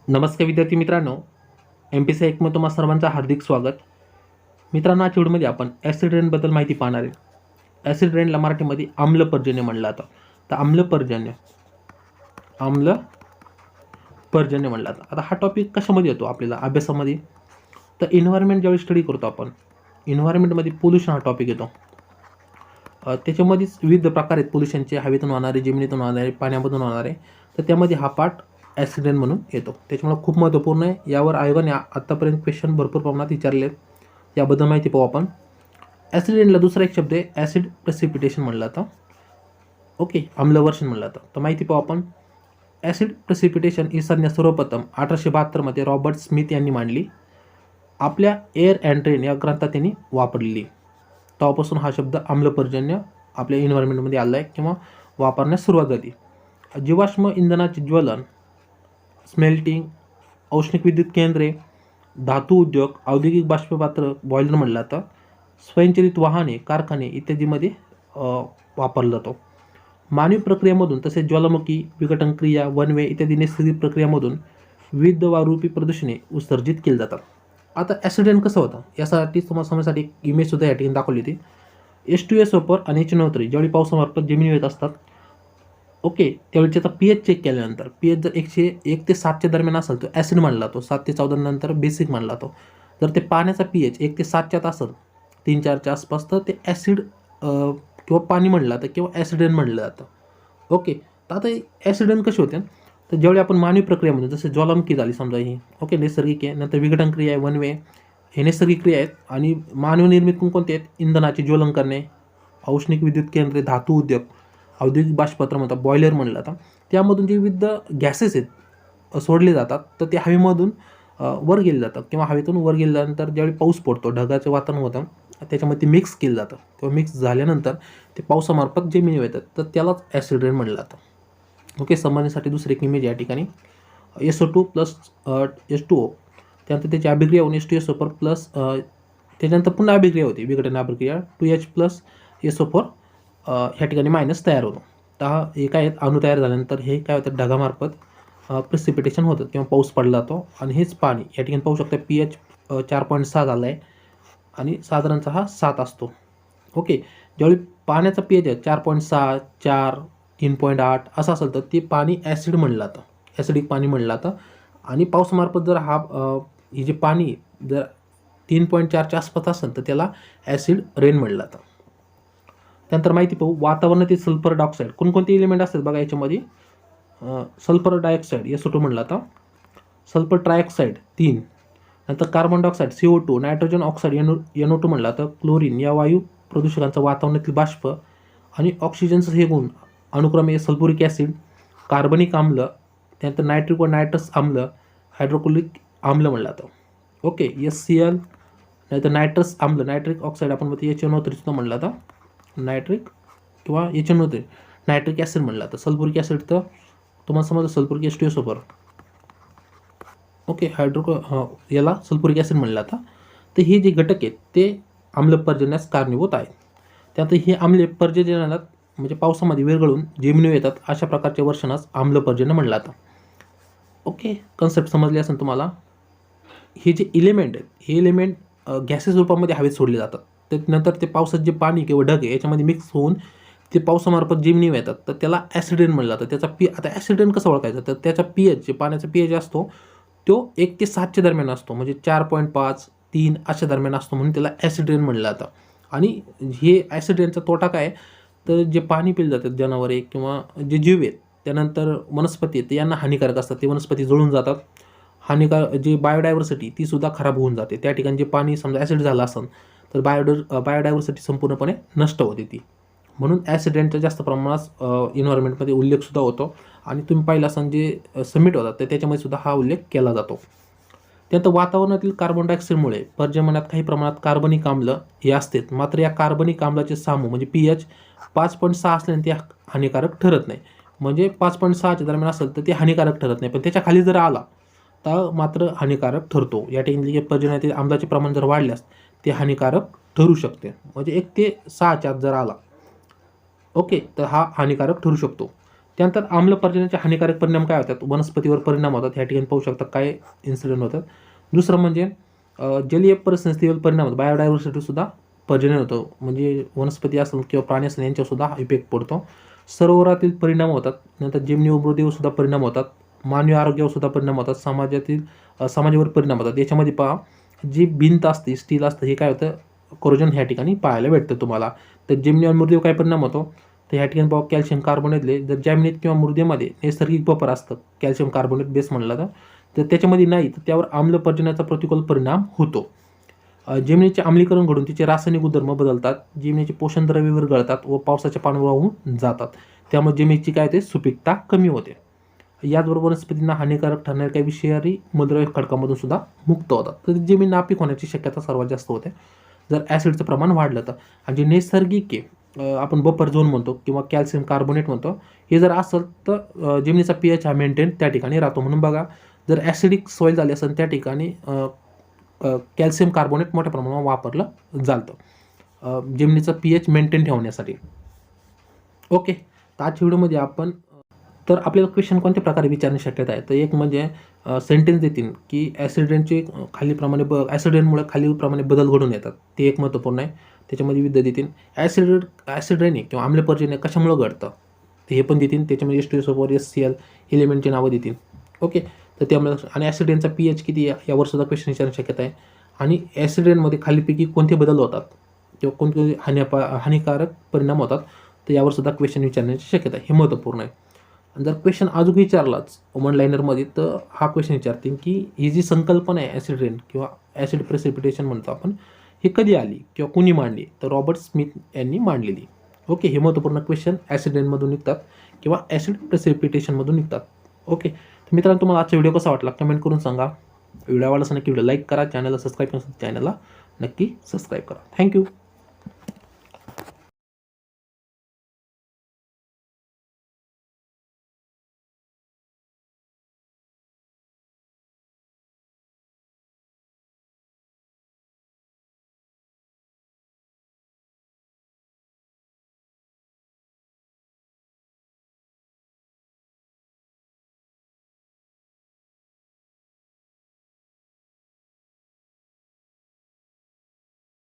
नमस्कार विद्यार्थी मित्रांनो, MPC 1 मध्ये तुम्हा सर्वांचं हार्दिक स्वागत. मित्रांनो, आजच्या व्हिडिओमध्ये आपण ॲसिड रेनबद्दल माहिती पाहणार आहे. ॲसिड रेनला मराठीमध्ये आम्लपर्जन्य म्हणलं जातं. तर आम्लपर्जन्य म्हणलं जातं. आता हा टॉपिक कशामध्ये येतो आपल्याला अभ्यासामध्ये? तर एन्व्हायरमेंट ज्यावेळी स्टडी करतो आपण, एन्व्हायरमेंटमध्ये पोल्युशन हा टॉपिक येतो. त्याच्यामध्येच विविध प्रकार आहेत पोल्युशनचे, हवेतून होणारे, जमिनीतून होणारे, पाण्यामधून होणारे. तर त्यामध्ये हा पार्ट ॲसिड रेन म्हणून येतो. त्याच्यामुळे खूप महत्त्वपूर्ण आहे. यावर आयोगाने आत्तापर्यंत क्वेश्चन भरपूर प्रमाणात विचारले आहेत. याबद्दल माहिती पाहू आपण. ॲसिड रेनला दुसरा एक शब्द आहे ॲसिड प्रेसिपिटेशन म्हणलं जातं. ओके, आम्लवर्षण म्हणलं जातं. तर माहिती पाहू आपण. ॲसिड प्रेसिपिटेशन ही संज्ञा सर्वप्रथम 1872 मध्ये रॉबर्ट स्मिथ यांनी मांडली. आपल्या एअर अँड रेन या ग्रंथात त्यांनी वापरलेली. तेव्हापासून हा शब्द आम्लपर्जन्य आपल्या एन्व्हायरमेंटमध्ये आला आहे किंवा वापरण्यास सुरुवात झाली. जीवाश्म इंधनाचे ज्वलन, स्मेल्टिंग, औष्णिक विद्युत केंद्रे, धातू उद्योग, औद्योगिक बाष्पपात्र बॉयलर म्हणलं जातं, स्वयंचलित वाहने, कारखाने इत्यादीमध्ये वापरला जातो. मानवी प्रक्रियेमधून तसेच ज्वालामुखी, विघटन क्रिया, वनवे इत्यादी नैसर्गिक प्रक्रियामधून विविध वायूरूपी प्रदूषणे उत्सर्जित केली जातात. आता ॲसिड रेन कसं होतं यासाठी तुम्हाला समजण्यासाठी एक इमेजसुद्धा या ठिकाणी दाखवली होती. H2SO4 आणि HNO3 ज्यावेळी पावसामार्फत जमिनीवर येत असतात, ओके, त्यावेळी त्याचा pH चेक केल्यानंतर pH जर 101 ते 7च्या दरम्यान असेल तर ॲसिड मानला जातो. 7 ते 14 नंतर बेसिक मानला जातो. जर ते पाण्याचा pH 1 ते 7च्यात असेल, 3-4च्या आसपास, तर ते ॲसिड किंवा पाणी म्हणलं जातं किंवा ॲसिड रेन म्हणलं जातं. ओके, तर आता ॲसिड रेन कशी होते? तर ज्यावेळी आपण मानवी प्रक्रियेमध्ये जसं ज्वालामुखी झाली समजा ही, ओके, नैसर्गिक आहे. नंतर विघटन क्रिया आहे, वनवे, हे नैसर्गिक क्रिया आहेत. आणि मानवनिर्मित कोणते आहेत? इंधनाचे ज्वलन करणे, औष्णिक विद्युत केंद्रे, धातू उद्योग, औद्योगिक बाष्पपात्र म्हणतात, बॉयलर म्हणलं जातं. त्यामधून जे विविध गॅसेस आहेत सोडले जातात, तर ते हवेमधून वर गेले जातात किंवा हवेतून वर गेल्यानंतर ज्यावेळी पाऊस पडतो, ढगाचं वातावरण होतं, त्याच्यामध्ये ते मिक्स केलं जातं किंवा मिक्स झाल्यानंतर ते पावसामार्फत जमिनीवर येतात. तर त्यालाच ॲसिड रेन म्हणलं जातं. ओके, समजण्यासाठी दुसरी एक इमेज या ठिकाणी SO2 प्लस H2O, त्यानंतर त्याची अभिक्रिया होऊन H2SO4 प्लस, त्याच्यानंतर पुन्हा अभिक्रिया होती, विघटन अभिक्रिया 2H प्लस SO4 ह्या ठिकाणी मायनस तयार होतो. तर हे काय आहेत, अणू तयार झाल्यानंतर हे काय होतं, ढगामार्फत प्रेसिपिटेशन होतं किंवा पाऊस पडला जातो. आणि हेच पाणी या ठिकाणी पाहू शकता pH 4.6 झाला आहे आणि साधारणतः हा 7 असतो. ओके, ज्यावेळी पाण्याचा pH 4.6, 4, 3.8 असं असेल तर ते पाणी ॲसिड म्हणलं जातं, ॲसिडिक पाणी म्हणलं जातं. आणि पावसामार्फत जर हे जे पाणी जर 3.4च्या आसपास असेल तर त्याला ॲसिड रेन म्हणलं जातं. त्यानंतर माहिती पाहू, वातावरणातील सल्फर डायऑक्साईड कोणकोणते एलिमेंट असतात बघा याच्यामध्ये. सल्फर डायऑक्साईड SO2 म्हणलं जातं, सल्फर ट्रायऑक्साईड 3, नंतर carbon dioxide CO2, nitrogen oxide NO2 म्हणलं जातं, क्लोरीन या वायू प्रदूषकांचा वातावरणातील बाष्प, आणि ऑक्सिजनचं हे गुण अनुक्रमे सल्फ्युरिक ॲसिड, कार्बनिक आम्ल, त्यानंतर नायट्रिक व नायट्रस आम्ल, हायड्रोक्लोरिक आम्ल म्हणलं जातं. ओके, SCl, नाहीतर नायट्रस आम्ल, नायट्रिक ऑक्साईड आपण म्हणतो HNO3 सुद्धा म्हणलं जातं, नायट्रिक किंवा HNO3, नायट्रिक ॲसिड म्हणलं जातं. सल्फ्युरिक ॲसिड तर तुम्हाला समजलं, सल्फ्युरिक H2SO4, ओके, याला सल्फ्युरिक ॲसिड म्हणलं जातं. तर हे जे घटक आहेत ते आम्लपर्जन्यास कारणीभूत आहेत. त्यात हे आम्ल पर्जन्याला म्हणजे पावसामध्ये विरघळून जमिनीवर येतात, अशा प्रकारच्या वर्षणास आम्लपर्जन्य म्हणलं जातं. ओके, कन्सेप्ट समजली असेल तुम्हाला. हे जे एलिमेंट आहेत, हे एलिमेंट गॅसेस रूपामध्ये हवेत सोडले जातात. त्यानंतर ते पावसात जे पाणी किंवा ढग आहे याच्यामध्ये मिक्स होऊन ते पावसामार्फत जमिनीवर येतात, तर त्याला ॲसिड रेन म्हणलं जातं. त्याचा आता ॲसिड रेन कसं ओळखायचं, तर त्याचा pH, जे पाण्याचा pH असतो तो 1 ते 7च्या दरम्यान असतो, म्हणजे 4.5, 3 अशा दरम्यान असतो, म्हणून त्याला ॲसिड रेन म्हणलं जातं. आणि हे ॲसिड रेनचा तोटा काय, तर जे पाणी पिलं जातात जनावरे किंवा जे जीव आहेत, त्यानंतर वनस्पती आहेत, यांना हानिकारक असतात. ते वनस्पती जळून जातात. जे बायोडायव्हर्सिटी ती सुद्धा खराब होऊन जाते. त्या ठिकाणी जे पाणी समजा ॲसिड झालं असेल तर बायोडायव्हर्सिटी संपूर्णपणे नष्ट होते ती. म्हणून ॲसिड रेनचा जास्त प्रमाणात एन्व्हायरमेंटमध्ये उल्लेखसुद्धा होतो. आणि तुम्ही पाहिलं असाल जे समिट होतात तर त्याच्यामध्ये सुद्धा हा उल्लेख केला जातो. त्यानंतर वातावरणातील कार्बन डायऑक्साईडमुळे पर्यावरणात काही प्रमाणात कार्बनिक आम्ल हे असतात. मात्र या कार्बनिक आम्लाचे सामू म्हणजे pH 5.6 असल्याने ते हानिकारक ठरत नाही. म्हणजे 5.6च्या दरम्यान असेल तर ते हानिकारक ठरत नाही, पण त्याच्या खाली जर आला तर मात्र हानिकारक ठरतो. या ठिकाणी पर्यावरणातील आम्लाचे प्रमाण जर वाढल्यास ते हानिकारक ठरू शकते. म्हणजे 1 ते 6च्या आत जर आला ओके, तर हा हानिकारक ठरू शकतो. त्यानंतर आम्ल पर्जन्याचे हानिकारक परिणाम काय होतात, वनस्पतीवर परिणाम होतात. ह्या ठिकाणी पाहू शकता काय इन्सिडेंट होतात. दुसरं म्हणजे जलीय परिसंस्थेवर परिणाम होतो, बायोडायव्हर्सिटीसुद्धा पर्जन्य होतं, म्हणजे वनस्पती असेल किंवा प्राणी असेल यांच्यावरसुद्धा इफेक्ट पडतो. सरोवरातील परिणाम होतात. नंतर जमिनी व मृदेवर सुद्धा परिणाम होतात. मानवी आरोग्यावर सुद्धा परिणाम होतात. समाजावर परिणाम होतात. याच्यामध्ये पहा, जी भिंत असते, स्टील असतं, हे काय होतं, कोरोजन ह्या ठिकाणी पाहायला भेटतं तुम्हाला. तर जमिनीवर मृदेवर काय परिणाम होतो, तर ह्या ठिकाणी पहा कॅल्शियम कार्बोनेटले जर जमिनीत किंवा मृदेमध्ये नैसर्गिक बफर असतं, कॅल्शियम कार्बोनेट बेस म्हणलं तर त्याच्यामध्ये नाही, तर त्यावर आम्ल पर्जन्याचा प्रतिकूल परिणाम होतो. जमिनीचे आम्लीकरण घडून तिचे रासायनिक गुणधर्म बदलतात. जमिनीचे पोषण द्रव्य विरघळतात व पावसाच्या पाण्यावर वाहून जातात. त्यामुळे जमिनीची काय होते, सुपीकता कमी होते. याचबरोबर वनस्पतींना हानिकारक ठरणाऱ्या काही विषारी मूलद्रव्य खडकामधून सुद्धा मुक्त होतात. तर जमीन नापीक होण्याची शक्यता सर्वात जास्त होते जर ॲसिडचं प्रमाण वाढलं तर. आणि जे नैसर्गिक आहे, आपण बफर झोन म्हणतो किंवा कॅल्शियम कार्बोनेट म्हणतो, हे जर असेल तर जमिनीचा pH हा मेंटेन त्या ठिकाणी राहतो. म्हणून बघा, जर ॲसिडिक सॉईल झाली असेल त्या ठिकाणी कॅल्शियम कार्बोनेट मोठ्या प्रमाणावर वापरलं जातं जमिनीचा pH मेंटेन ठेवण्यासाठी. ओके, तर आजच्या व्हिडिओमध्ये आपण तर आपल्याला क्वेश्चन कोणत्या प्रकारे विचारण्याची शक्यता आहे, तर एक म्हणजे सेंटेन्स देतील की ॲसिडेंटचे खालीलप्रमाणे ॲसिडेंटमुळे खालीलप्रमाणे बदल घडून येतात, ते एक महत्त्वपूर्ण आहे. त्याच्यामध्ये विविध देतील ॲसिड रेन किंवा आम्लपर्जन्य कशामुळे घडतं, तर हे पण देतील. त्याच्यामध्ये H2SO4 SCl एलिमेंटची नावं देतील. ओके, तर त्यामुळे आणि ॲसिड रेनचा pH किती आहे यावर सुद्धा क्वेश्चन विचारण्याची शक्यता आहे. आणि ॲसिड रेनमध्ये खालीलपैकी कोणते बदल होतात किंवा कोणते हानिकारक परिणाम होतात, तर यावर सुद्धा क्वेश्चन विचारण्याची शक्यता आहे. हे महत्त्वपूर्ण आहे. जर क्वेश्चन अजून विचारलाच वन लाईनरमध्ये, तर हा क्वेश्चन विचारतील की ही जी संकल्पना आहे ॲसिड रेन किंवा ॲसिड प्रेसिपिटेशन म्हणतो आपण, ही कधी आली किंवा कुणी मांडली, तर रॉबर्ट स्मिथ यांनी मांडलेली. ओके, हे महत्त्वपूर्ण क्वेश्चन ॲसिड रेनमधून निघतात किंवा ॲसिड प्रेसिपिटेशनमधून निघतात. ओके, तर मित्रांनो, तुम्हाला आजचा व्हिडिओ कसा वाटला कमेंट करून सांगा. व्हिडिओ आवडला नक्की व्हिडिओ लाईक करा, चॅनलला सबस्क्राईब करा, चॅनलला नक्की सबस्क्राईब करा. थँक्यू.